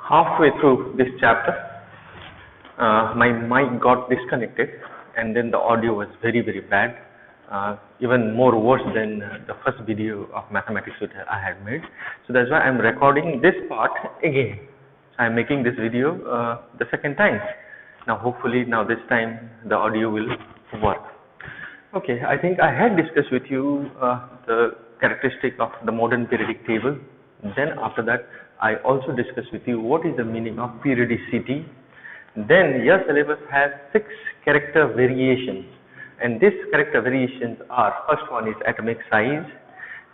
Halfway through this chapter, my mic got disconnected and then the audio was very bad, even more worse than the first video of mathematics that I had made. So that's why I'm recording this part again. I'm making this video the second time. Now hopefully now this time the audio will work. Okay, I think I had discussed with you the characteristic of the modern periodic table. Then after that I also discussed with you what is the meaning of periodicity. Then your syllabus has 6 character variations, and these character variations are: first one is atomic size,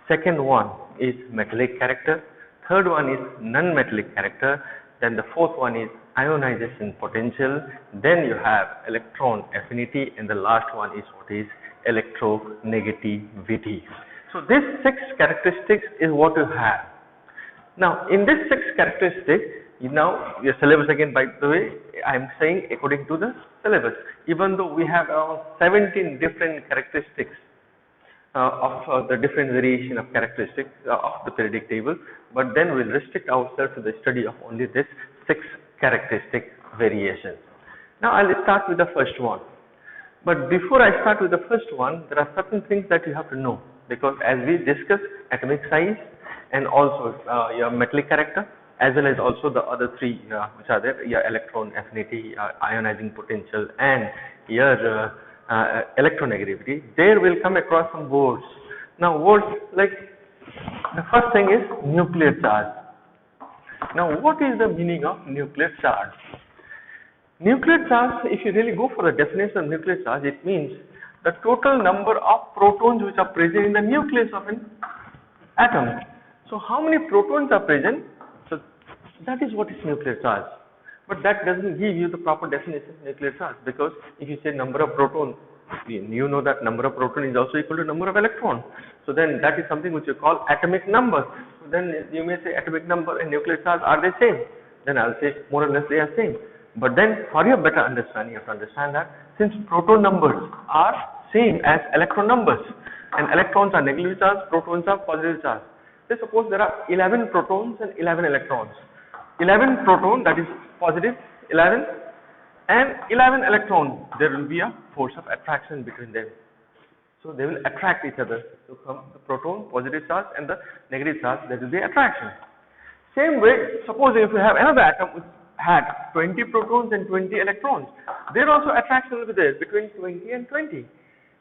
second one is metallic character, third one is non-metallic character, then the fourth one is ionization potential, then you have electron affinity, and the last one is what is electronegativity. So these 6 characteristics is what you have. Now in this 6 characteristics, now your syllabus again, by the way, I am saying according to the syllabus, even though we have around 17 different characteristics of the different variation of characteristics of the periodic table, but then we'll restrict ourselves to the study of only this 6 characteristic variations. Now I'll start with the first one. But before I start with the first one, there are certain things that you have to know, because as we discussed atomic size and also your metallic character, as well as also the other 3 which are there, your electron affinity, ionizing potential, and your electronegativity, there will come across some words. Now words like, the first thing is nuclear charge. Now what is the meaning of nuclear charge? Nuclear charge, if you really go for the definition of nuclear charge, it means the total number of protons which are present in the nucleus of an atom. So how many protons are present? So that is what is nuclear charge. But that doesn't give you the proper definition of nuclear charge, because if you say number of protons, you know that number of protons is also equal to number of electrons. So then that is something which you call atomic number. So then you may say atomic number and nuclear charge, are they same? Then I'll say more or less they are same. But then for your better understanding, you have to understand that since proton numbers are same as electron numbers, and electrons are negatively charged, protons are positively charged. Say suppose there are 11 protons and 11 electrons. 11 proton, that is positive 11, and 11 electrons, there will be a force of attraction between them. So they will attract each other. So from the proton positive charge and the negative charge, there will be attraction. Same way, suppose if you have another atom which had 20 protons and 20 electrons, there also attraction will be there between 20 and 20.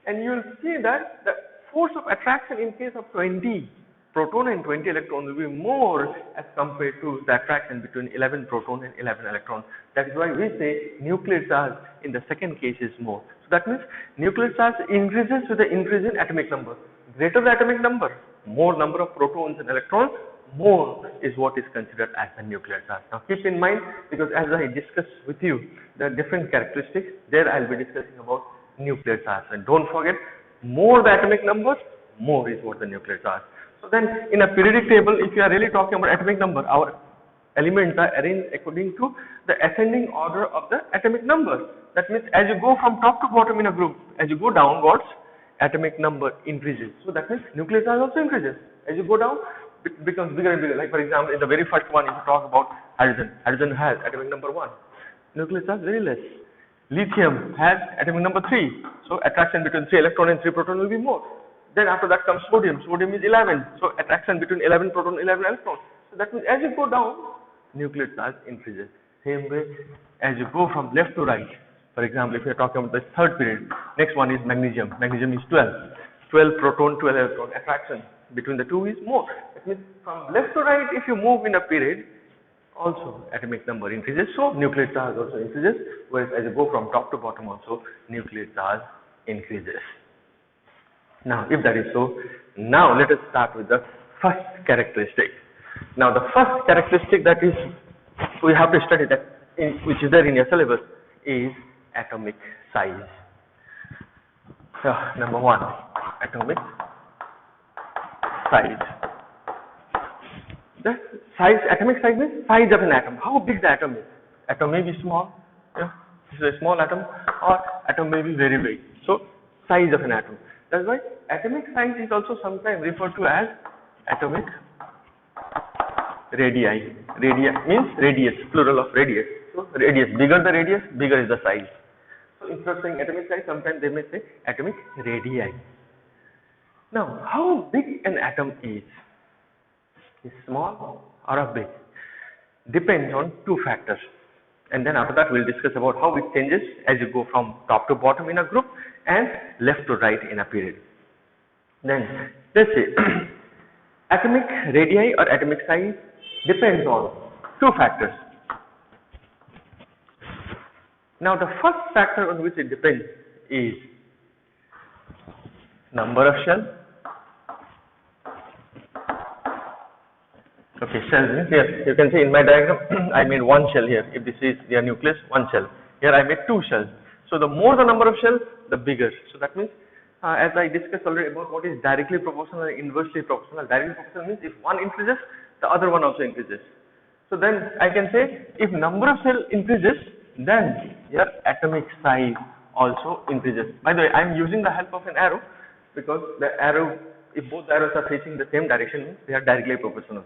And you will see that the force of attraction in case of 20 proton and 20 electrons will be more as compared to the attraction between 11 proton and 11 electrons. That is why we say nuclear charge in the second case is more. So that means nuclear charge increases with the increase in atomic number. Greater the atomic number, more number of protons and electrons, more is what is considered as a nuclear charge. Now keep in mind, because as I discussed with you the different characteristics, there I will be discussing about nuclear charge. And don't forget, more the atomic numbers, more is what the nuclear charge. So then in a periodic table, if you are really talking about atomic number, our elements are arranged according to the ascending order of the atomic number. That means as you go from top to bottom in a group, as you go downwards, atomic number increases. So that means nuclear charge also increases. As you go down, it becomes bigger and bigger. Like for example, in the very first one, if you talk about hydrogen, hydrogen has atomic number 1, nuclear charge very less. Lithium has atomic number 3, so attraction between 3 electron and 3 proton will be more. Then after that comes sodium. Sodium is 11, so attraction between 11 proton and 11 electrons. So that means as you go down, nuclear charge increases. Same way as you go from left to right. For example, if you are talking about the third period, next one is magnesium. Magnesium is 12. 12 proton, 12 electron. Attraction between the two is more. That means from left to right, if you move in a period, also atomic number increases, so nuclear charge also increases. Whereas as you go from top to bottom also, nuclear charge increases. Now if that is so, now let us start with the first characteristic. Now the first characteristic that is we have to study, that which is there in your syllabus, is atomic size. Number 1, atomic size. The size, atomic size means size of an atom. How big the atom is. Atom may be small, this is a small atom, or atom may be very big. So size of an atom. That's why atomic size is also sometimes referred to as atomic radii. Radii means radius, plural of radius. So radius, bigger the radius, bigger is the size. So instead of saying atomic size, sometimes they may say atomic radii. Now, how big an atom is small or a big, depends on two factors. And then after that, we'll discuss about how it changes as you go from top to bottom in a group and left to right in a period. Then, let's say, atomic radii or atomic size depends on two factors. Now, the first factor on which it depends is number of shells. Okay, shells means here, you can see in my diagram, I made one shell here. If this is their nucleus, one shell. Here I made two shells. So the more the number of shells, the bigger. So that means, as I discussed already about what is directly proportional and inversely proportional. Directly proportional means if one increases, the other one also increases. So then I can say, if number of cell increases, then your atomic size also increases. By the way, I am using the help of an arrow because the arrow, if both the arrows are facing the same direction, means they are directly proportional.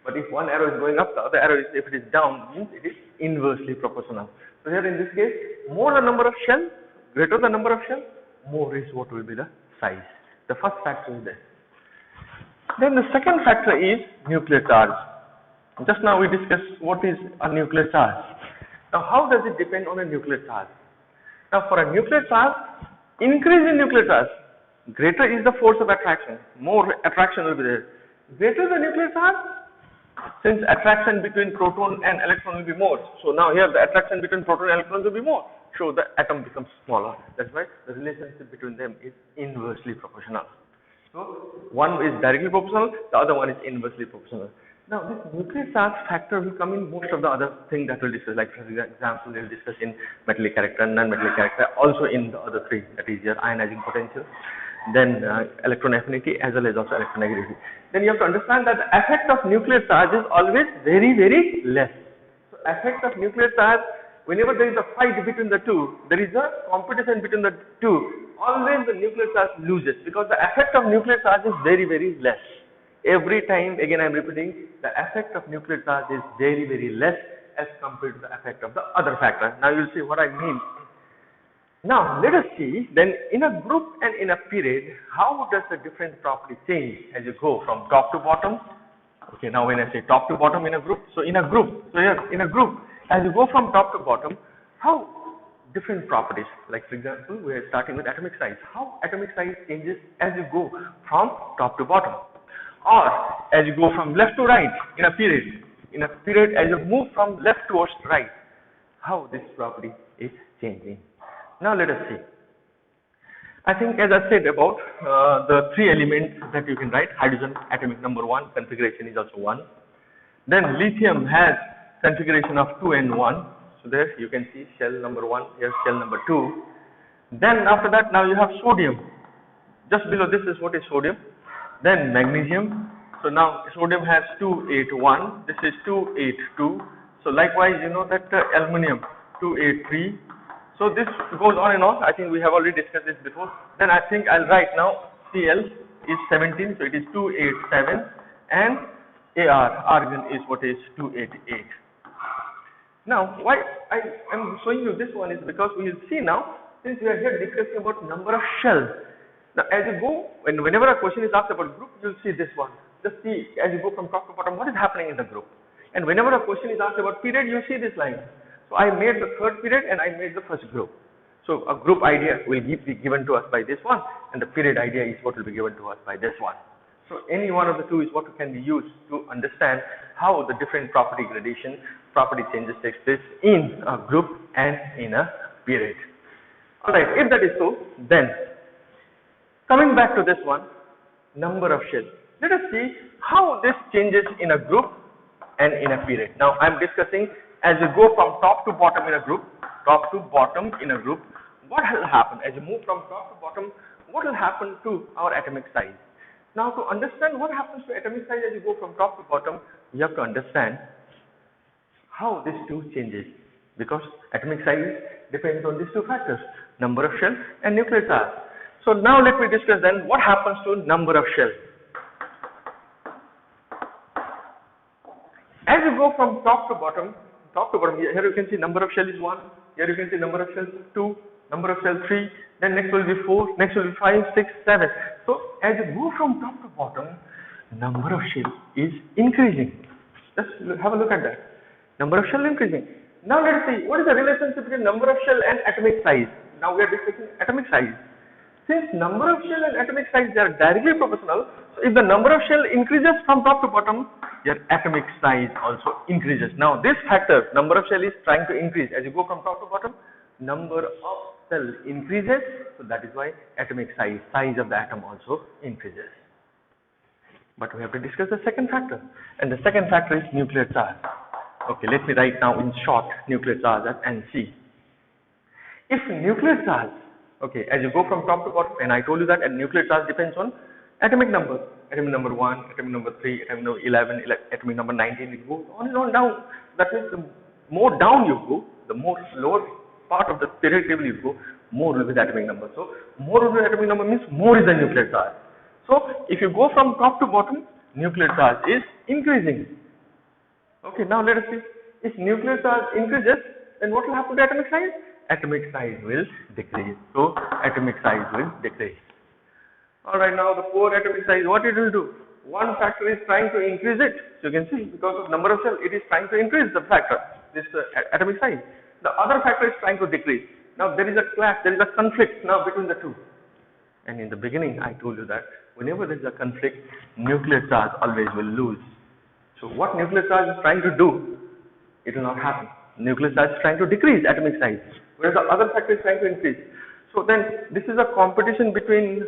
But if one arrow is going up, the other arrow, if it is down, means it is inversely proportional. So here in this case, more the number of shells, greater the number of shells, more is what will be the size. The first factor is this. Then the second factor is nuclear charge. Just now we discussed what is a nuclear charge. Now how does it depend on a nuclear charge? Now for a nuclear charge, increase in nuclear charge, greater is the force of attraction, more attraction will be there. Greater the nuclear charge, since attraction between proton and electron will be more. So now here the attraction between proton and electron will be more. So the atom becomes smaller. That's why the relationship between them is inversely proportional. So one is directly proportional, the other one is inversely proportional. Now this nuclear charge factor will come in most of the other things that we'll discuss. Like for example, we'll discuss in metallic character, non-metallic character, also in the other three, that is your ionizing potential, then electron affinity as well as also electronegativity. Then you have to understand that the effect of nuclear charge is always very, very less. So effect of nuclear charge, whenever there is a fight between the two, there is a competition between the two, always the nuclear charge loses because the effect of nuclear charge is very, very less. Every time, again I am repeating, the effect of nuclear charge is very, very less as compared to the effect of the other factor. Now you will see what I mean. Now let us see then in a group and in a period, how does the different property change as you go from top to bottom? Okay, now when I say top to bottom in a group, so in a group, so here in a group, as you go from top to bottom, how different properties, like for example, we are starting with atomic size, how atomic size changes as you go from top to bottom, or as you go from left to right in a period as you move from left towards right, how this property is changing. Now let us see. I think as I said about the three elements that you can write, hydrogen atomic number 1, configuration is also 1. Then lithium has configuration of 2 and 1. So there you can see shell number 1, here shell number 2. Then after that now you have sodium. Just below this is what is sodium. Then magnesium. So now sodium has 281, this is 282. So likewise you know that aluminum 283. So this goes on and on. I think we have already discussed this before. Then I think I'll write now Cl is 17, so it is 287, and argon is what is 288. Now why I am showing you this one is because we will see now, since we are here discussing about number of shells. Now as you go, whenever a question is asked about group, you will see this one. Just see as you go from top to bottom what is happening in the group. And whenever a question is asked about period, you see this line. So I made the third period and I made the first group. So a group idea will be given to us by this one, and the period idea is what will be given to us by this one. So any one of the two is what can be used to understand how the different property gradation, property changes takes place in a group and in a period. Alright, if that is so, then coming back to this one, number of shells. Let us see how this changes in a group and in a period. Now I am discussing as you go from top to bottom in a group, what will happen as you move from top to bottom, what will happen to our atomic size? Now to understand what happens to atomic size as you go from top to bottom, you have to understand how this two changes, because atomic size depends on these two factors, number of shells and nuclear charge. So now let me discuss then what happens to number of shells. as you go from top to bottom, here you can see number of shell is 1, here you can see number of shells 2, number of shells 3, then next will be 4, next will be 5, 6, 7. So as you go from top to bottom, number of shell is increasing. Just have a look at that. Number of shell increasing. Now let us see what is the relationship between number of shell and atomic size. Now we are discussing atomic size. Since number of shell and atomic size, they are directly proportional, so if the number of shell increases from top to bottom, your atomic size also increases. Now this factor, number of shell, is trying to increase. As you go from top to bottom, number of cell increases, so that is why atomic size of the atom also increases. But we have to discuss the second factor, and the second factor is nuclear charge. Okay, let me write now in short nuclear charge as NC. If nuclear charge, okay, as you go from top to bottom, and I told you that nuclear charge depends on atomic number. Atomic number 1, atomic number 3, atomic number 11, atomic number 19, it goes on and on down. That means the more down you go, the more lower part of the periodic table you go, more will be the atomic number. So more will be the atomic number means more is the nuclear charge. So if you go from top to bottom, nuclear charge is increasing. Okay, now let us see. If nuclear charge increases, then what will happen to atomic size? Atomic size will decrease. So atomic size will decrease. Alright, now the poor atomic size, what it will do? One factor is trying to increase it. So you can see, because of number of cells, it is trying to increase the factor, this atomic size. The other factor is trying to decrease. Now there is a clash, there is a conflict now between the two. And in the beginning, I told you that whenever there is a conflict, nuclear charge always will lose. So what nuclear charge is trying to do, it will not happen. Nuclear charge is trying to decrease atomic size, whereas the other factor is trying to increase. So then this is a competition between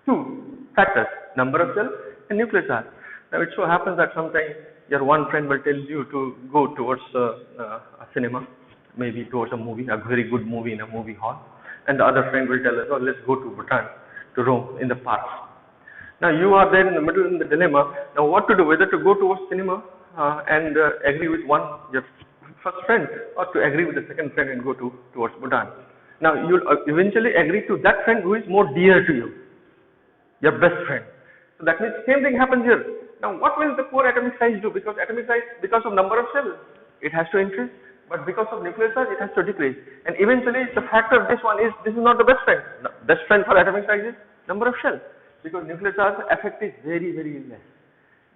two factors, number of cells and nuclear charge. Now it so happens that sometimes your one friend will tell you to go towards a cinema, maybe towards a movie, a very good movie in a movie hall, and the other friend will tell us, oh, let's go to Bhutan, to Rome, in the park. Now you are there in the middle in the dilemma. Now what to do, whether to go towards cinema and agree with your first friend, or to agree with the second friend and go towards Bhutan. Now you will eventually agree to that friend who is more dear to you, your best friend. So that means same thing happens here. Now what will the poor atomic size do? Because atomic size, because of number of cells, it has to increase, but because of nuclear charge, it has to decrease. And eventually the factor of this is not the best friend. The best friend for atomic size is number of shells, because nuclear charge effect is very, very less.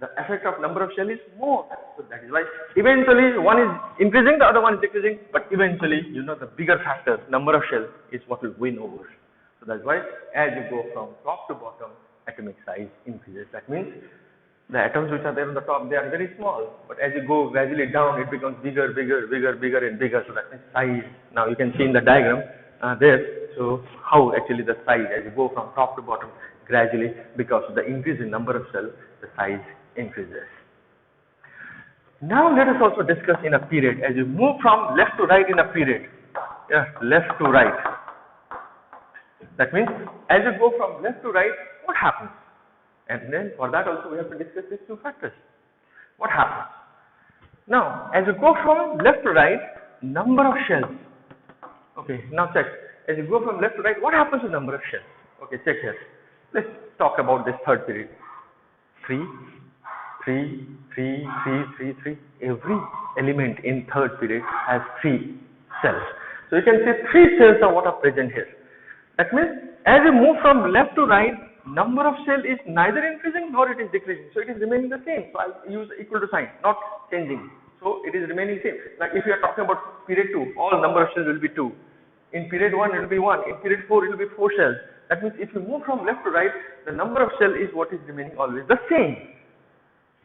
The effect of number of shell is more. So that is why eventually one is increasing, the other one is decreasing, but eventually, the bigger factor, number of shell, is what will win over. So that's why as you go from top to bottom, atomic size increases. That means the atoms which are there on the top, they are very small, but as you go gradually down, it becomes bigger and bigger. So that means size. Now you can see in the diagram there, so how actually the size, as you go from top to bottom, gradually, because of the increase in number of cells, the size increases. Now let us also discuss in a period, as you move from left to right in a period. Left to right. That means as you go from left to right, what happens? And then for that also we have to discuss these two factors. What happens? Now as you go from left to right, number of shells. Okay, now check. As you go from left to right, what happens to number of shells? Okay, check here. Let's talk about this third period. 3, 3, 3, 3, 3, 3. Every element in third period has 3 cells. So you can see 3 cells are what are present here. That means as you move from left to right, number of cell is neither increasing nor it is decreasing. So it is remaining the same. So I use equal to sign, not changing. So it is remaining same. Like if you are talking about period 2, all number of cells will be 2. In period 1 it will be 1. In period 4 it will be 4 cells. That means if you move from left to right, the number of cell is what is remaining always the same.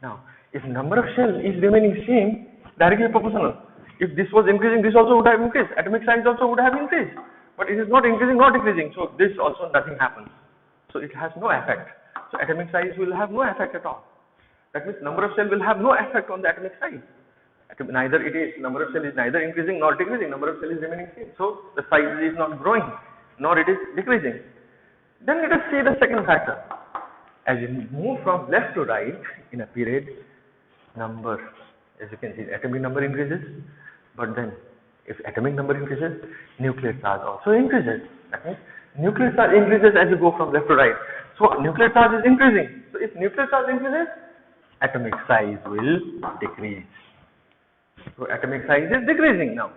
Now, if number of cell is remaining same, directly proportional. If this was increasing, this also would have increased. Atomic size also would have increased. But it is not increasing, not decreasing. So this also nothing happens. So it has no effect. So atomic size will have no effect at all. That means number of cell will have no effect on the atomic size. Neither it is, number of cell is neither increasing nor decreasing. Number of cell is remaining same. So the size is not growing, nor it is decreasing. Then let us see the second factor. As you move from left to right in a period, number, as you can see, atomic number increases, but then if atomic number increases, nuclear charge also increases. That means nuclear charge increases as you go from left to right. So nuclear charge is increasing. So if nuclear charge increases, atomic size will decrease. So atomic size is decreasing now.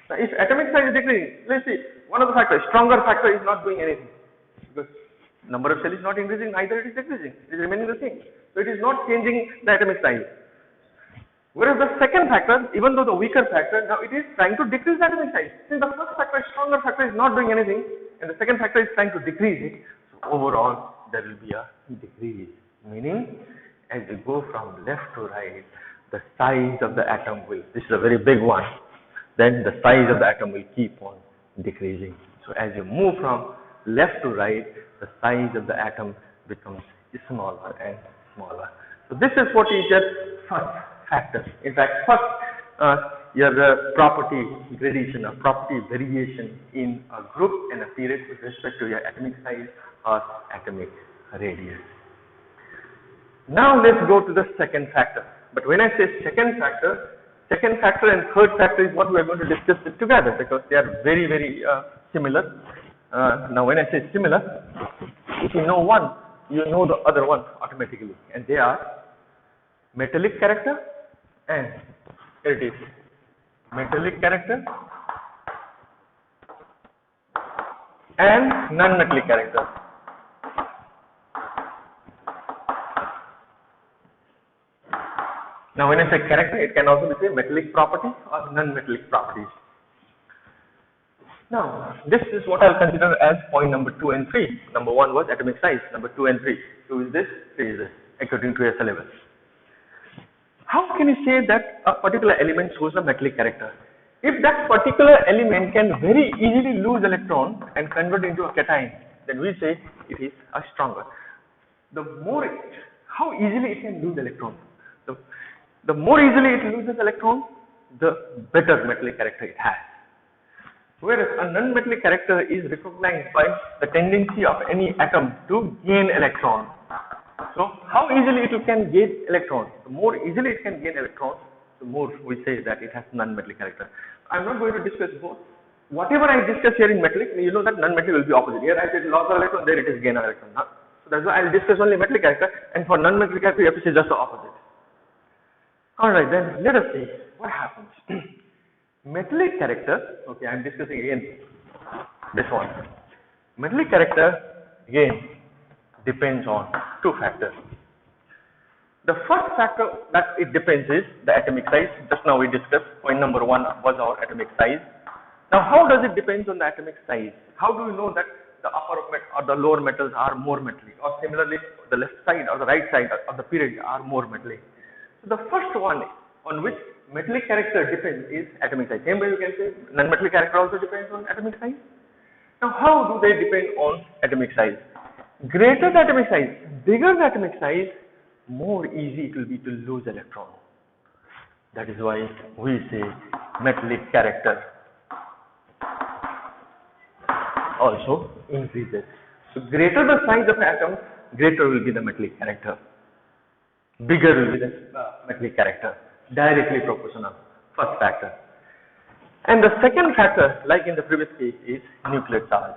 Now if atomic size is decreasing, let's see, one of the factors, stronger factor is not doing anything. Because number of cells is not increasing, neither it is decreasing, it is remaining the same. So it is not changing the atomic size. Whereas the second factor, even though the weaker factor, now it is trying to decrease the atomic size. Since the first factor, stronger factor, is not doing anything, and the second factor is trying to decrease it, so overall there will be a decrease. Meaning, as you go from left to right, the size of the atom will, this is a very big one, then the size of the atom will keep on decreasing. So as you move from left to right, the size of the atom becomes smaller and smaller. So this is what is your first factor. In fact, first your property gradation or property variation in a group and a period with respect to your atomic size or atomic radius. Now let's go to the second factor. But when I say second factor and third factor is what we are going to discuss it together, because they are very, very similar. Now when I say similar, if you know one, you know the other one automatically, and they are metallic character and here it is, metallic character and non-metallic character. Now when I say character, it can also be say metallic property or non-metallic properties. Now this is what I will consider as point number 2 and 3. Number 1 was atomic size, number 2 and 3. 2 is this, 3 is this, according to your syllabus. How can you say that a particular element shows a metallic character? If that particular element can very easily lose electron and convert into a cation, then we say it is a stronger. How easily it can lose electron? The more easily it loses electron, the better metallic character it has. Whereas a non-metallic character is recognized by the tendency of any atom to gain electron. So how easily it can gain electrons? The more easily it can gain electrons, the more we say that it has non-metallic character. I am not going to discuss both. Whatever I discuss here in metallic, you know that non-metallic will be opposite. Here I said loss of electron, there it is gain of electron. Huh? So that's why I will discuss only metallic character, and for non-metallic character you have to say just the opposite. Alright, then let us see what happens. Metallic character, okay, I am discussing again this one. Metallic character again depends on two factors. The first factor that it depends is the atomic size. Just now we discussed point number 1 was our atomic size. Now how does it depend on the atomic size? How do we know that the upper or the lower metals are more metallic, or similarly the left side or the right side of the period are more metallic? So the first one on which metallic character depends is atomic size. Same way you can say non-metallic character also depends on atomic size. Now how do they depend on atomic size? Greater the atomic size, bigger the atomic size, more easy it will be to lose electron. That is why we say metallic character also increases. So greater the size of an atom, greater will be the metallic character. Bigger will be the metallic character, directly proportional, first factor. And the second factor, like in the previous case, is nuclear charge.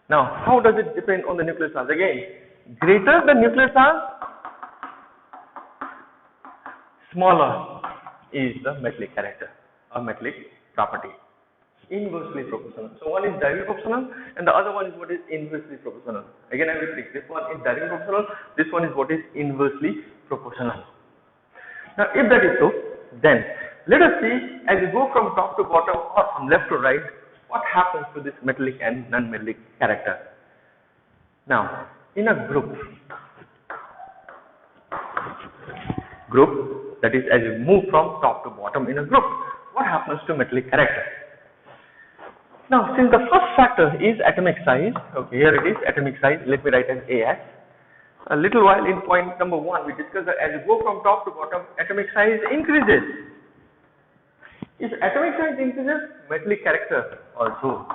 Now, how does it depend on the nuclear charge? Again, greater the nuclear charge, smaller is the metallic character or metallic property. Inversely proportional. So one is directly proportional and the other one is what is inversely proportional. Again I will repeat, this one is directly proportional, this one is what is inversely proportional. Now if that is so, then let us see as you go from top to bottom or from left to right, what happens to this metallic and non-metallic character. Now in a group, that is as you move from top to bottom in a group, what happens to metallic character? Now, since the first factor is atomic size, okay, here it is, atomic size, let me write as AS. A little while in point number 1, we discussed that as you go from top to bottom, atomic size increases. If atomic size increases, metallic character also.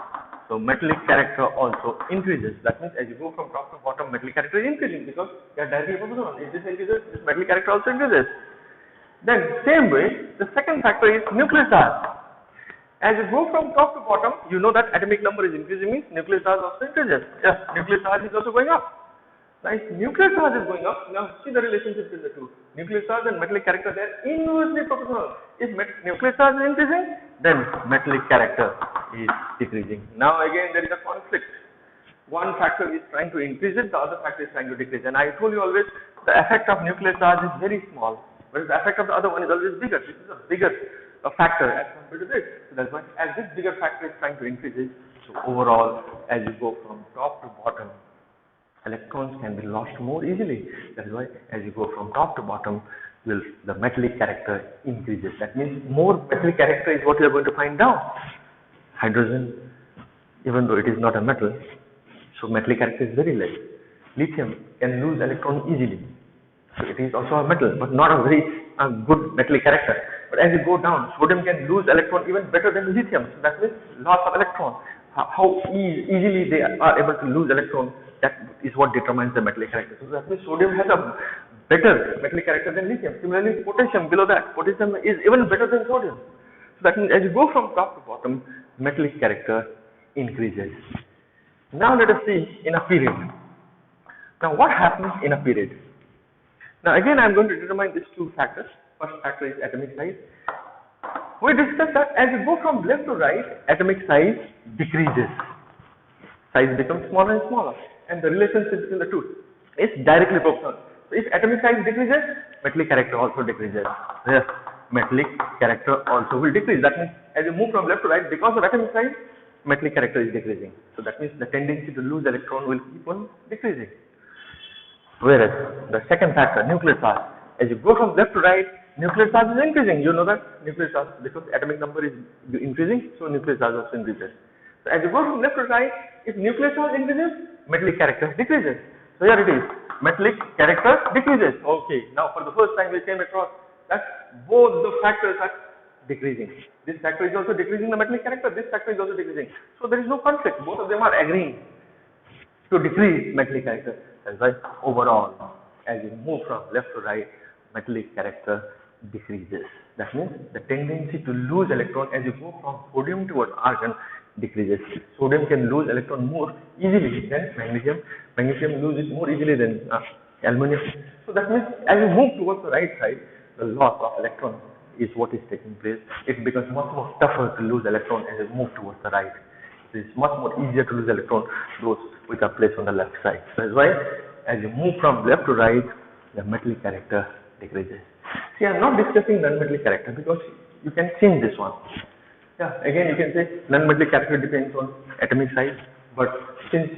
So, metallic character also increases. That means as you go from top to bottom, metallic character is increasing because they are directly proportional. If this increases, this metallic character also increases. Then, same way, the second factor is nuclear charge. As you go from top to bottom, you know that atomic number is increasing means nuclear charge also increases. Yes, nuclear charge is also going up. Nice. Nuclear charge is going up. Now see the relationship between the two. Nuclear charge and metallic character, they are inversely proportional. If nuclear charge is increasing, then metallic character is decreasing. Now again there is a conflict. One factor is trying to increase it, the other factor is trying to decrease. And I told you always the effect of nuclear charge is very small, whereas the effect of the other one is always bigger. This is a bigger factor as compared to this. So that's why as this bigger factor is trying to increase it, so overall as you go from top to bottom, electrons can be lost more easily. That is why as you go from top to bottom, the metallic character increases. That means more metallic character is what you are going to find down. Hydrogen, even though it is not a metal, so metallic character is very less. Lithium can lose electron easily. So it is also a metal, but not a very good metallic character. But as you go down, sodium can lose electron even better than lithium. So that means loss of electron. How easily they are able to lose electron, that is what determines the metallic character. So that means sodium has a better metallic character than lithium. Similarly, potassium below that, potassium is even better than sodium. So that means as you go from top to bottom, metallic character increases. Now let us see in a period. Now what happens in a period? Now again I am going to determine these two factors. First factor is atomic size. We discussed that as you go from left to right, atomic size decreases. Size becomes smaller and smaller, and the relationship between the two is directly proportional. So if atomic size decreases, metallic character also decreases. Yes, metallic character also will decrease. That means as you move from left to right, because of atomic size, metallic character is decreasing. So that means the tendency to lose electron will keep on decreasing. Whereas the second factor, nuclear charge, as you go from left to right, nuclear charge is increasing. You know that nuclear charge, because atomic number is increasing, so nuclear charge also increases. So as you go from left to right, if nuclear charge increases, metallic character decreases. So here it is, metallic character decreases. Okay, now for the first time we came across that both the factors are decreasing. This factor is also decreasing the metallic character, this factor is also decreasing. So there is no conflict, both of them are agreeing to decrease metallic character. That's why overall, as you move from left to right, metallic character decreases. That means the tendency to lose electron as you go from sodium towards argon decreases. Sodium can lose electron more easily than magnesium. Magnesium loses more easily than aluminum. So that means as you move towards the right side, the loss of electron is what is taking place. It becomes much more tougher to lose electron as you move towards the right. It is much more easier to lose electron those which are placed on the left side. That is why as you move from left to right, the metallic character decreases. See, I am not discussing non-metallic character because you can change this one. Yeah, again you can say non-metallic character depends on atomic size, but since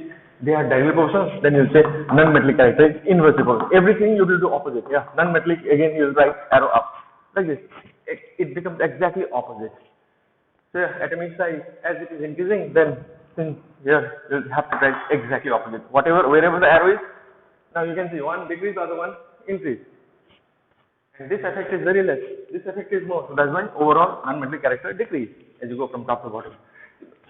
they are diagonal proportions, then you will say non-metallic character is inversely proportional. Everything you will do opposite. Yeah, non-metallic, again you will write arrow up like this. It becomes exactly opposite. So yeah, atomic size as it is increasing, then here you will have to write exactly opposite. Wherever the arrow is, now you can see one decrease, the other one increase. And this effect is very less. This effect is more. So that's why overall non-metallic character decrease as you go from top to bottom.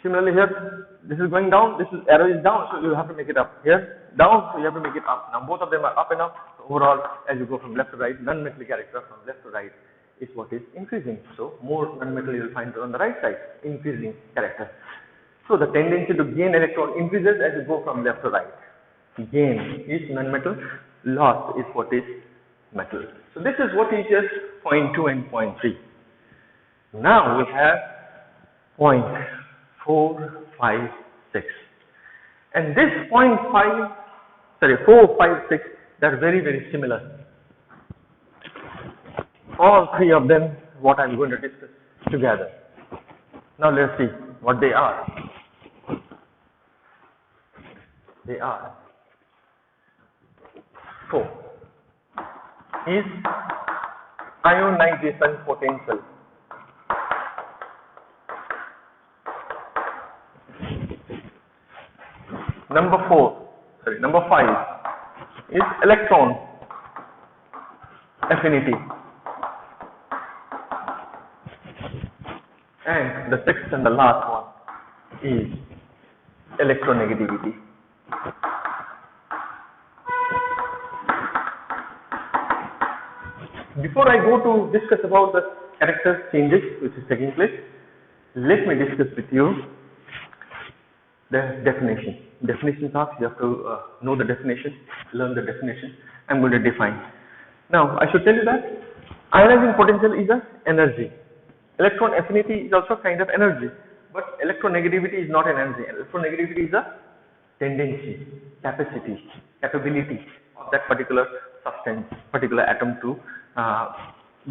Similarly here, this is going down, this arrow is down, so you have to make it up. Here, down, so you have to make it up. Now both of them are up and up. So overall, as you go from left to right, non-metallic character from left to right is what is increasing. So more non-metal you will find on the right side, increasing character. So the tendency to gain electron increases as you go from left to right. Gain is non-metal, loss is what is metal. So this is what teaches point 2 and point 3. Now we have point 4, 5, 6. And this point 4, 5, 6, they are very, very similar. All three of them, what I am going to discuss together. Now let's see what they are. They are 4 is ionization potential. Number 5 is electron affinity. And the sixth and the last one is electronegativity. Before I go to discuss about the character changes which is taking place, let me discuss with you The definition. Definition talks, you have to know the definition, learn the definition. I'm going to define. Now, I should tell you that ionizing potential is a energy. Electron affinity is also kind of energy, but electronegativity is not an energy. Electronegativity is a tendency, capacity, capability of that particular substance, particular atom to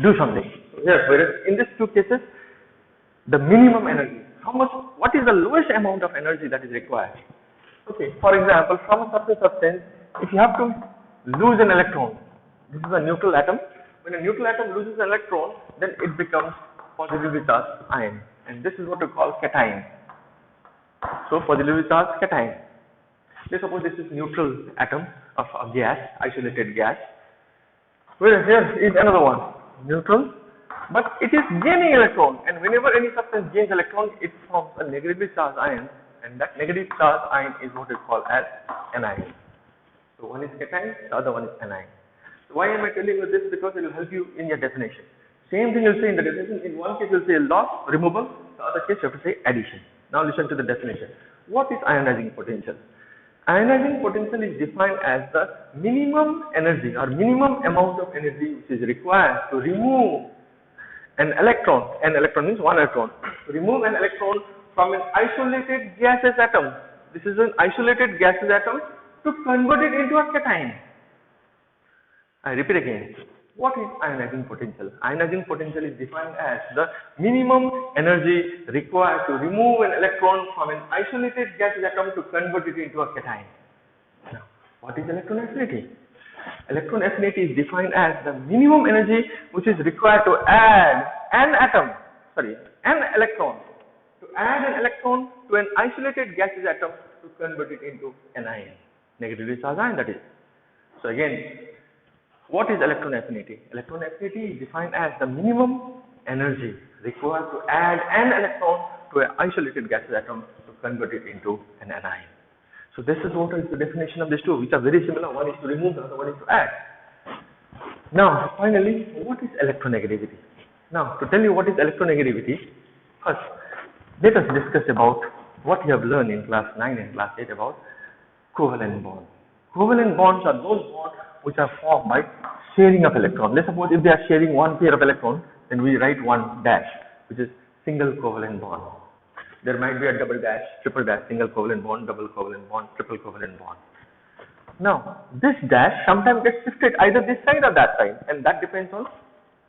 do something. Yes, whereas in these two cases, the minimum energy, how much, what is the lowest amount of energy that is required? Okay, for example, from a certain substance, if you have to lose an electron, this is a neutral atom. When a neutral atom loses an electron, then it becomes positively charged ion, and this is what we call cation. So positively charged cation. Let's suppose this is neutral atom of a gas, isolated gas. Well, here is another one, neutral, but it is gaining electron, and whenever any substance gains electron, it forms a negatively charged ion, and that negative charged ion is what we call as anion. So one is cation, the other one is anion. So why am I telling you this? Because it will help you in your definition. Same thing you'll say in the definition. In one case you'll say loss, removal, the other case you have to say addition. Now listen to the definition. What is ionizing potential? Ionizing potential is defined as the minimum energy or minimum amount of energy which is required to remove an electron. An electron means one electron. To remove an electron from an isolated gaseous atom. This is an isolated gaseous atom to convert it into a cation. I repeat again. What is ionizing potential? Ionizing potential is defined as the minimum energy required to remove an electron from an isolated gaseous atom to convert it into a cation. Now, what is electron affinity? Electron affinity is defined as the minimum energy which is required to add an electron to an isolated gaseous atom to convert it into an ion. Negatively charged ion, that is. So again, what is electron affinity? Electron affinity is defined as the minimum energy required to add an electron to an isolated gaseous atom to convert it into an anion. So this is what is the definition of these two, which are very similar. One is to remove, the other one is to add. Now, finally, what is electronegativity? Now, to tell you what is electronegativity, first, let us discuss about what you have learned in class 9 and class 8 about covalent bonds. Covalent bonds are those bonds which are formed by sharing of electrons. Let's suppose if they are sharing one pair of electrons, then we write one dash, which is single covalent bond. There might be a double dash, triple dash, single covalent bond, double covalent bond, triple covalent bond. Now, this dash sometimes gets shifted either this side or that side, and that depends on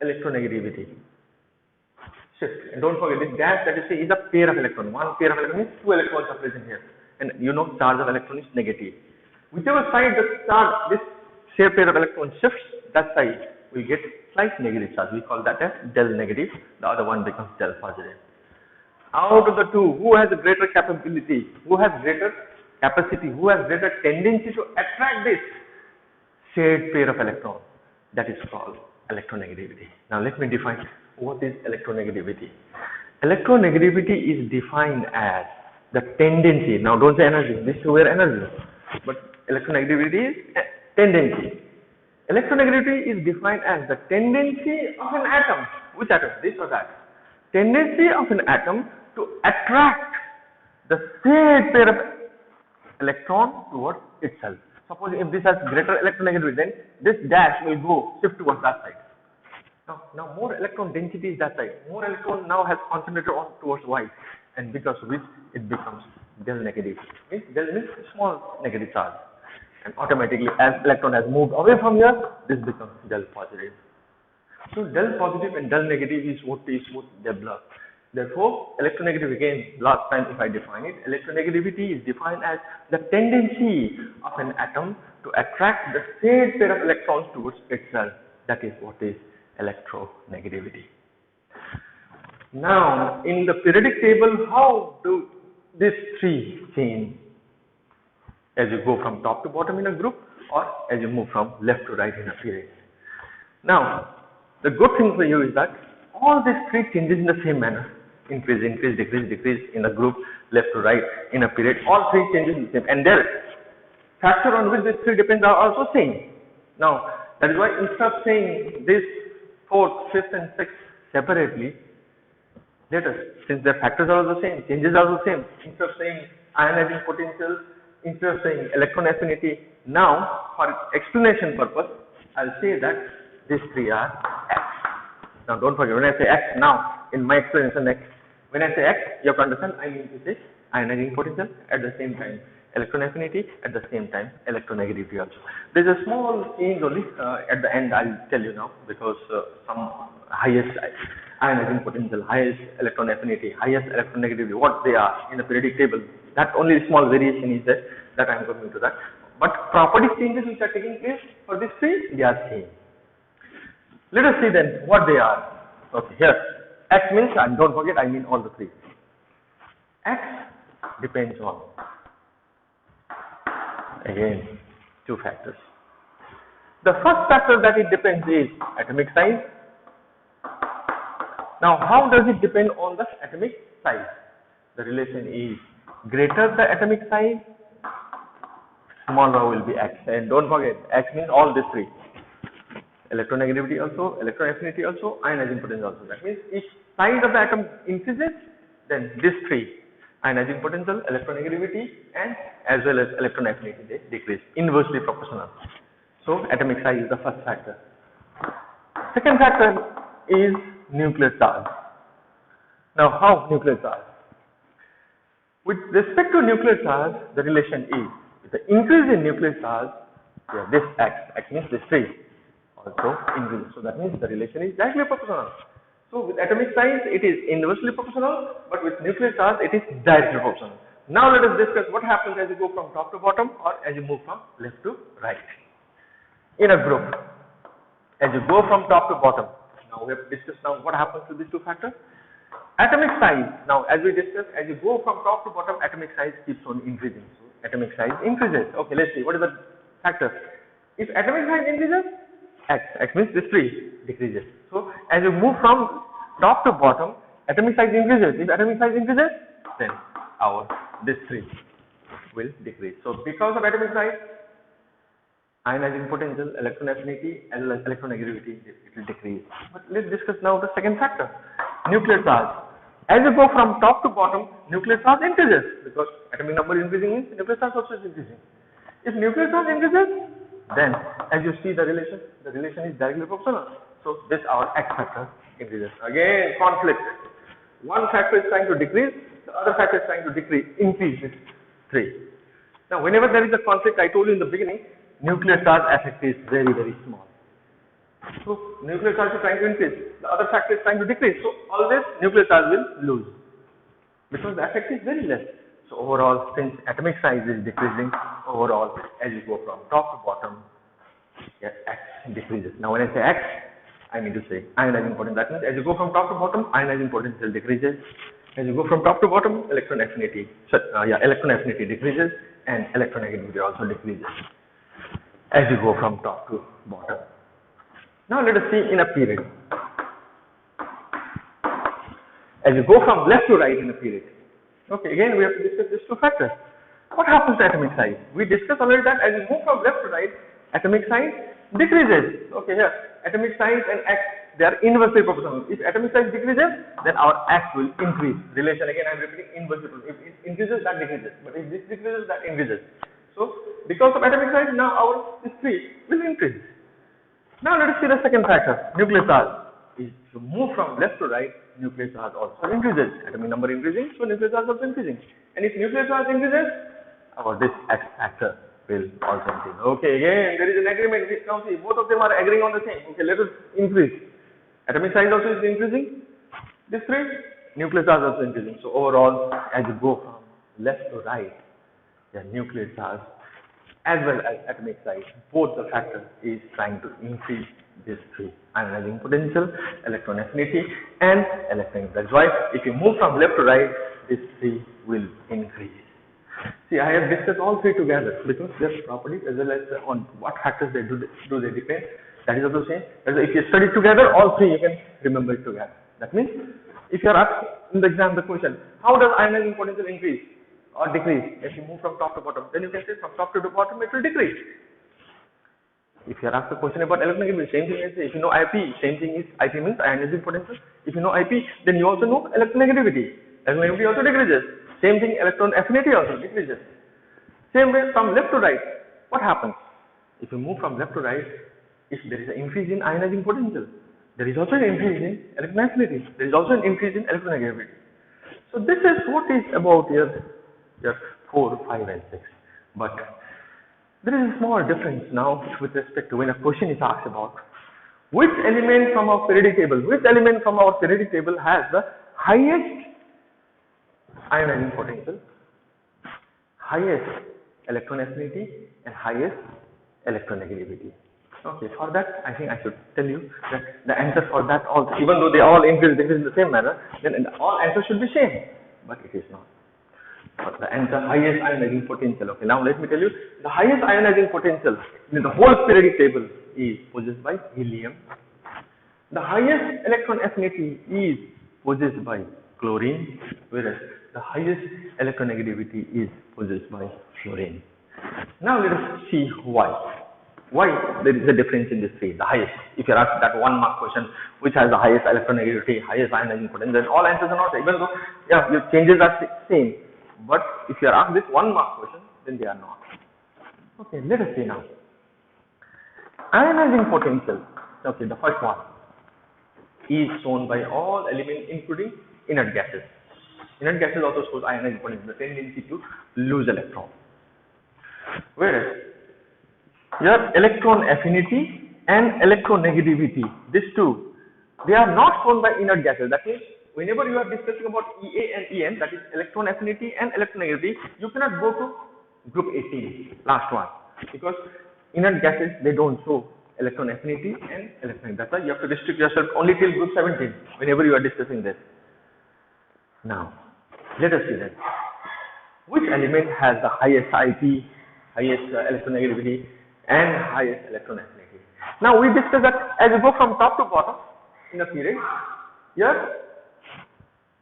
electronegativity. Shift. And don't forget, this dash that you see is a pair of electrons. One pair of electrons means two electrons are present here, and you know charge of electron is negative. Whichever side the charge, this share pair of electrons shifts, that side will get slight negative charge. We call that as del negative. The other one becomes del positive. Out of the two, who has a greater capability, who has greater capacity, who has greater tendency to attract this shared pair of electrons? That is called electronegativity. Now let me define what is electronegativity. Electronegativity is defined as the tendency. Now don't say energy, this is where energy, but electronegativity is tendency. Electronegativity is defined as the tendency of an atom. Which atom? This or that? Tendency of an atom to attract the shared pair of electron towards itself. Suppose if this has greater electronegativity, then this dash will go shift towards that side. Now more electron density is that side. More electron now has concentrated on towards Y, and because of which it becomes del negative. Means del means small negative charge. And automatically, as electron has moved away from here, this becomes del positive. So del positive and del negative is what is developed. Therefore, electronegativity, again, last time if I define it, electronegativity is defined as the tendency of an atom to attract the shared pair of electrons towards itself. That is what is electronegativity. Now, in the periodic table, how do these three change? As you go from top to bottom in a group, or as you move from left to right in a period. Now, the good thing for you is that all these three changes in the same manner. Increase, increase, decrease, decrease in a group, left to right in a period. All three changes in the same. And their factor on which these three depends are also same. Now, that is why instead of saying this fourth, fifth and sixth separately, let us, since their factors are the same, changes are the same, instead of saying ionizing potential, instead of saying electron affinity, now for explanation purpose, I'll say that these three are X. Now don't forget, when I say X now, in my explanation X, when I say X, you have to understand I mean to say ionizing potential, at the same time electron affinity, at the same time electronegativity also. There is a small change only at the end, I'll tell you now, because some highest ionizing potential, highest electron affinity, highest electronegativity, what they are in the periodic table, that only small variation is there, that I am going into that. But property changes which are taking place for these three, they are same. Let us see then what they are. Okay, here X means, and don't forget I mean all the three. X depends on, again, two factors. The first factor that it depends is atomic size. Now how does it depend on the atomic size? The relation is greater the atomic size, smaller will be X. And don't forget, X means all these three. Electronegativity also, electron affinity also, ionizing potential also. That means if size of the atom increases, then these three, ionizing potential, electronegativity, and as well as electron affinity, they decrease, inversely proportional. So atomic size is the first factor. Second factor is nuclear charge. Now how nuclear charge? With respect to nuclear charge, the relation is, with the increase in nuclear charge, this X means this three also increases. So that means the relation is directly proportional. So with atomic size, it is inversely proportional, but with nuclear charge, it is directly proportional. Now let us discuss what happens as you go from top to bottom or as you move from left to right. In a group, as you go from top to bottom, now we have discussed now what happens to these two factors. Atomic size, now as we discussed, as you go from top to bottom, atomic size keeps on increasing. So atomic size increases. Okay, let's see what is the factor. If atomic size increases, X means this three decreases. So as you move from top to bottom, atomic size increases. If atomic size increases, then this three will decrease. So because of atomic size, ionizing potential, electron affinity, as well as electronegativity, it will decrease. But let's discuss now the second factor, nuclear charge. As you go from top to bottom, nuclear charge increases because atomic number increasing means nuclear charge also is increasing. If nuclear charge increases, then as you see the relation is directly proportional. So this our X factor increases. Again, conflict. One factor is trying to decrease, the other factor is trying to increase this three. Now whenever there is a conflict, I told you in the beginning, nuclear charge effect is very, very small. So nuclear charge is trying to increase, the other factor is trying to decrease. So always nuclear charge will lose because the effect is very less. So overall, since atomic size is decreasing, overall as you go from top to bottom, X decreases. Now when I say X, I mean to say ionizing potential. That means as you go from top to bottom, ionizing potential decreases. As you go from top to bottom, electron affinity decreases, and electronegativity also decreases as you go from top to bottom. Now let us see in a period. As you go from left to right in a period. Okay, again we have to discuss these two factors. What happens to atomic size? We discussed already that as you move from left to right, atomic size decreases. Okay, here atomic size and X, they are inversely proportional. If atomic size decreases, then our X will increase. Relation again I am repeating, inversely proportional. If it increases, that decreases. But if this decreases, that increases. So because of atomic size, now our this 3 will increase. Now let us see the second factor, nuclear charge. If you move from left to right, nuclear charge also increases. Atomic number increasing, so nuclear charge also increasing. And if nuclear charge increases, our this X factor will also increase. Okay, again there is an agreement. Now see, both of them are agreeing on the same. Okay, let us increase. Atomic size also is increasing. This 3, nuclear charge also increasing. So overall, as you go from left to right, the nuclear charge as well as atomic size, both the factor is trying to increase these 3, ionizing potential, electron affinity, and electron. That's why if you move from left to right, these 3 will increase. See, I have discussed all 3 together because their properties as well as on what factors they do they depend. That is also same. If you study together, all 3 you can remember it together. That means if you are asked in the exam the question, how does ionizing potential increase or decrease if you move from top to bottom, then you can say from top to bottom it will decrease. If you are asked a question about electronegativity, same thing as if you know IP, same thing is IP means ionizing potential. If you know IP, then you also know electronegativity. Electronegativity also decreases. Same thing, electron affinity also decreases. Same way from left to right. What happens? If you move from left to right, if there is an increase in ionizing potential, there is also an increase in electron affinity. There is also an increase in electronegativity. So this is what is about your 4, 5 and 6. But there is a small difference now with respect to when a question is asked about which element from our periodic table, has the highest ionizing potential, highest electron affinity and highest electronegativity. Okay, for that I think I should tell you that the answer for that also, even though they all increase in the same manner, then all answers should be same, but it is not. But the answer highest ionizing potential. Okay, now let me tell you the highest ionizing potential in the whole periodic table is possessed by helium. The highest electron affinity is possessed by chlorine, whereas the highest electronegativity is possessed by fluorine. Now let us see why. Why there is a difference in these three, the highest. If you are asked that 1 mark question, which has the highest electronegativity, highest ionizing potential, then all answers are not, even though, yeah, your changes are same. But if you are asked this 1 mark question, then they are not. Okay, let us see now. Ionizing potential, okay, the first one is shown by all elements including inert gases. Inert gases also shows ionizing potential, the tendency to lose electron. Whereas your electron affinity and electronegativity, these two, they are not shown by inert gases. That means whenever you are discussing about EA and EN, that is electron affinity and electronegativity, you cannot go to group 18, last one, because inert gases, they don't show electron affinity and electronegativity. That's why you have to restrict yourself only till group 17 whenever you are discussing this. Now, let us see that. Which element has the highest IP, highest electronegativity and highest electron affinity? Now we discussed that as you go from top to bottom in a period,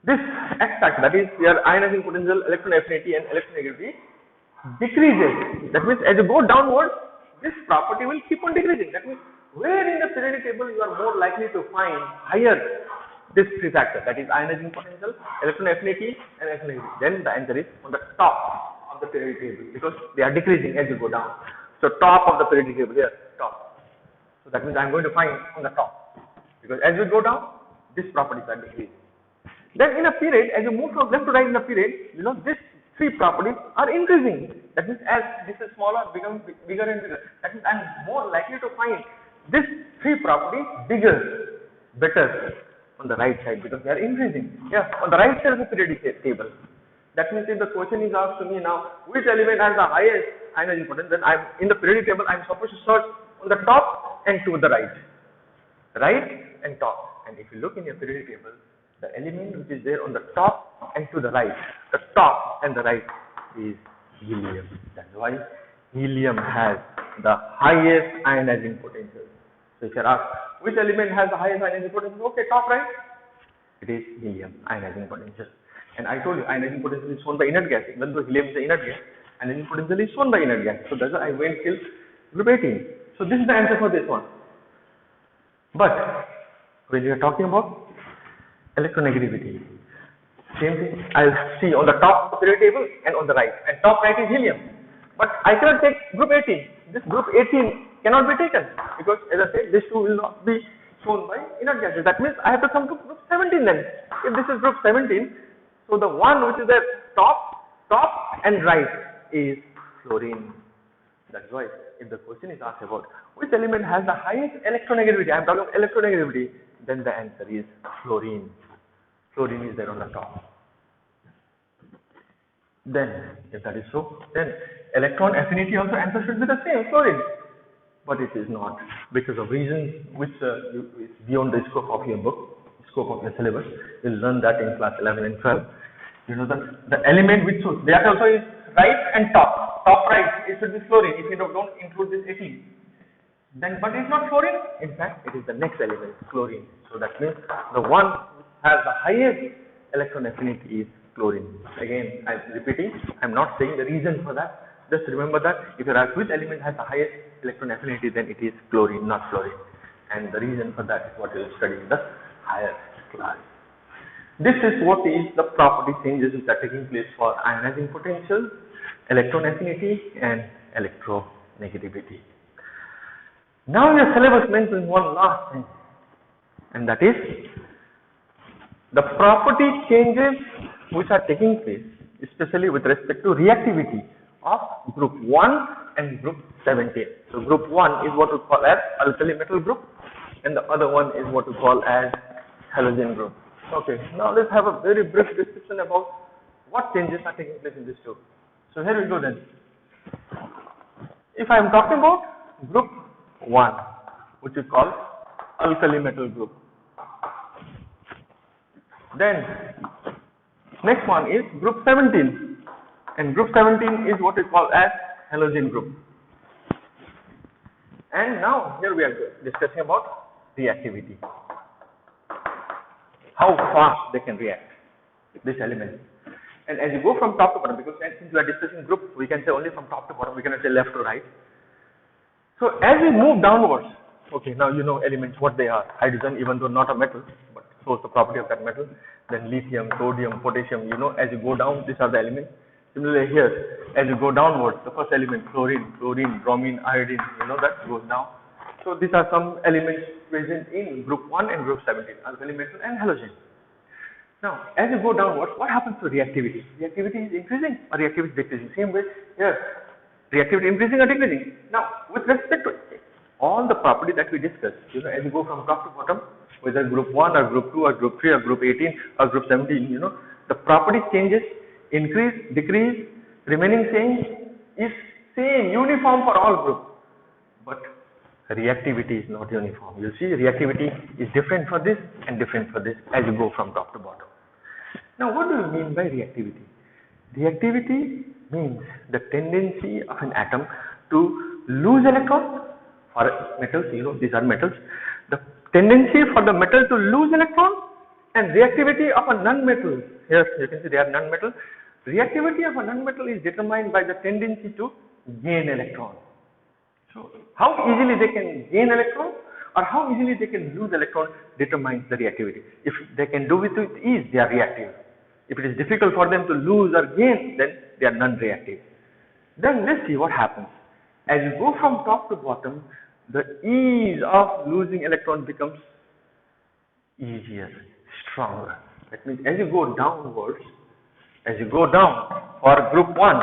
this x-factor, that is your ionizing potential, electron affinity and electronegativity decreases. That means as you go downwards, this property will keep on decreasing. That means where in the periodic table you are more likely to find higher this three factor, that is ionizing potential, electron affinity and electronegativity, then the answer is on the top of the periodic table, because they are decreasing as you go down. So top of the periodic table, here, top. So that means I am going to find on the top, because as we go down, these properties are decreasing. Then in a period, as you move from left to right in a period, these three properties are increasing. That means as this is smaller, becomes bigger and bigger. That means I am more likely to find these three properties bigger, better on the right side, because they are increasing. Yeah, on the right side of the periodic table. That means if the question is asked to me now, which element has the highest ionizing potential, then I'm in the periodic table, I'm supposed to search on the top and to the right. Right and top. And if you look in your periodic table, the element which is there on the top and to the right, the top and the right is helium. That's why helium has the highest ionizing potential. So if you are asked which element has the highest ionizing potential, okay, top right, it is helium, ionizing potential. And I told you ionizing potential is shown by inert gas. Even though helium is the inert gas, ionizing potential is shown by inert gas. So that's why I went till group 18. So this is the answer for this one. But when you are talking about electronegativity, same thing I'll see on the top of the periodic table and on the right. And top right is helium. But I cannot take group 18. This group 18 cannot be taken, because as I said, these two will not be shown by inert gases. That means I have to come to group 17 then. If this is group 17, so the one which is there top and right is fluorine. That's why if the question is asked about which element has the highest electronegativity, I am talking about electronegativity, then the answer is fluorine. Fluorine is there on the top. Then, if that is so, then electron affinity also answer should be the same, fluorine. But it is not, because of reasons which is beyond the scope of your book, scope of your syllabus. You'll learn that in class 11 and 12. The element which should, that also is right and top. Top right, it should be fluorine if you don't include this 18. Then, but it's not fluorine. In fact, it is the next element, chlorine. So that means the one which has the highest electron affinity is chlorine. Again, I'm repeating, I'm not saying the reason for that. Just remember that if you ask which element has the highest electron affinity, then it is chlorine, not fluorine. And the reason for that is what you will study in the higher class. This is what is the property changes which are taking place for ionizing potential, electron affinity and electronegativity. Now your syllabus mentions one last thing, and that is the property changes which are taking place, especially with respect to reactivity of group 1 and group 17. So group 1 is what we call as alkali metal group, and the other one is what we call as halogen group. Okay, now let's have a very brief discussion about what changes are taking place in this two. So here we go then. If I am talking about group 1, which is called alkali metal group, then next one is group 17, and group 17 is what we call as halogen group. And now here we are discussing about reactivity. How fast they can react, this element. And as you go from top to bottom, because since we are discussing groups, we can say only from top to bottom, we cannot say left to right. So as we move downwards, okay, now you know elements, what they are. Hydrogen, even though not a metal, but shows the property of that metal. Then lithium, sodium, potassium, you know, as you go down, these are the elements. Similarly here, as you go downwards, the first element, chlorine, bromine, iodine, you know, that goes down. So these are some elements present in group 1 and group 17, alkali metal and halogen. Now, as you go downwards, what happens to reactivity? Reactivity is increasing or reactivity is decreasing? Same way here, reactivity increasing or decreasing? Now, with respect to all the property that we discussed, you know, as you go from top to bottom, whether group 1 or group 2 or group 3 or group 18 or group 17, you know, the property changes, increase, decrease, remaining same is same, uniform for all groups. But reactivity is not uniform. You see, reactivity is different for this and different for this as you go from top to bottom. Now, what do you mean by reactivity? Reactivity means the tendency of an atom to lose electrons. For metals, you know, these are metals. The tendency for the metal to lose electrons and reactivity of a non-metal. Here you can see they are non-metal. Reactivity of a non-metal is determined by the tendency to gain electrons. So, how easily they can gain electrons or how easily they can lose electrons determines the reactivity. If they can do it with ease, they are reactive. If it is difficult for them to lose or gain, then they are non-reactive. Then let's see what happens. As you go from top to bottom, the ease of losing electrons becomes easier, stronger. That means as you go downwards, as you go down for group 1,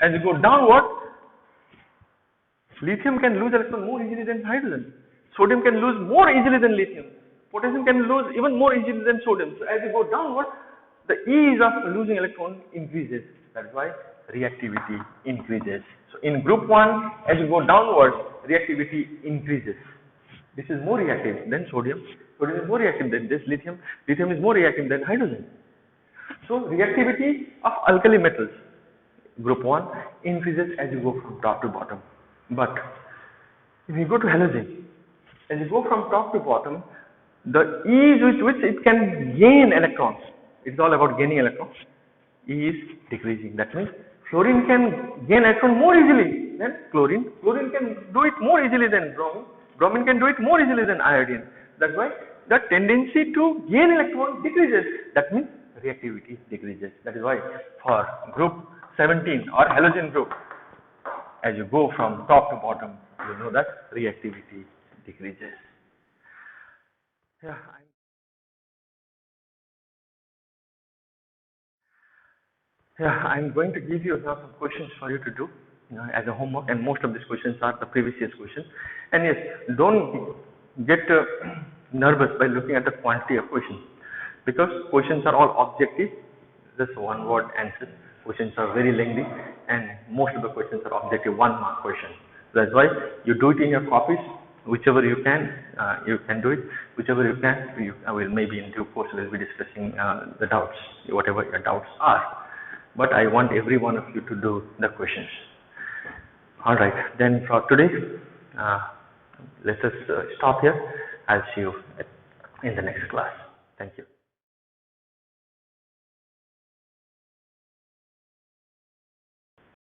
as you go downward, lithium can lose electrons more easily than hydrogen. Sodium can lose more easily than lithium. Potassium can lose even more easily than sodium. So as you go downward, the ease of losing electrons increases. That's why reactivity increases. So in group 1, as you go downwards, reactivity increases. This is more reactive than sodium. Sodium is more reactive than this lithium. Lithium is more reactive than hydrogen. So reactivity of alkali metals, group 1, increases as you go from top to bottom. But if you go to halogen, as you go from top to bottom, the ease with which it can gain electrons, it's all about gaining electrons, is decreasing. That means fluorine can gain electron more easily than chlorine. Chlorine can do it more easily than bromine. Bromine can do it more easily than iodine. That's why the tendency to gain electron decreases. That means reactivity decreases. That is why for group 17 or halogen group, as you go from top to bottom, you know that reactivity decreases. I'm going to give you now some questions for you to do, as a homework, and most of these questions are the previous year's questions. And yes, don't get nervous by looking at the quantity of questions, because questions are all objective, just one word answers. Questions are very lengthy, and most of the questions are objective 1 mark questions. That's why you do it in your copies, whichever you can do it, whichever you can. I will maybe in due course we'll be discussing the doubts, whatever your doubts are. But I want every one of you to do the questions. Alright, then for today, let us stop here. I'll see you in the next class. Thank you.